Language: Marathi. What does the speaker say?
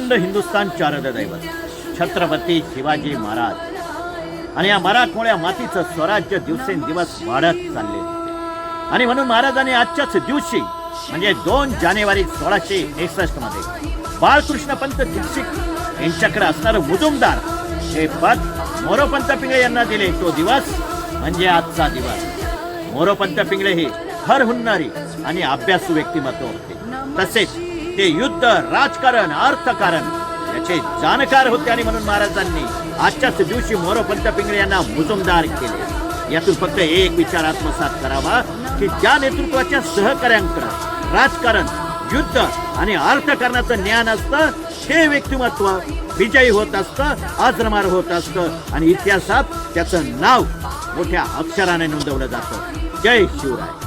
अखंड हिंदुस्थानचे आराध्य दैवत छत्रपती शिवाजी महाराज आणि या मराठमोळ्या मातीचं स्वराज्य दिवसेंदिवस वाढत चालले होते. आणि म्हणून महाराजांनी आजच्याच दिवशी म्हणजे 2 जानेवारी 1661 मध्ये बाळकृष्ण पंत दीक्षित यांच्याकडे असणारं मुजुमदार हे पद मोरोपंत पिंगळे यांना दिले. तो दिवस म्हणजे आजचा दिवस. मोरोपंत पिंगळे हे हरहुन्नारी आणि अभ्यासू व्यक्तिमत्व होते. तसेच ते युद्ध, राजकारण, अर्थकारण याचे जाणकार होते. आणि म्हणून महाराजांनी आजच्याच दिवशी मोरोपंत पिंगळे यांना मुजुमदार केले. यातून फक्त एक विचार आत्मसात करावा की ज्या नेतृत्वाच्या सहकार्यांकडे राजकारण, युद्ध आणि अर्थकारणाचं ज्ञान असतं हे व्यक्तिमत्व विजयी होत असतं, आजरमार होत असतं आणि इतिहासात त्याचं नाव मोठ्या अक्षराने नोंदवलं जातं. जय शिवराय.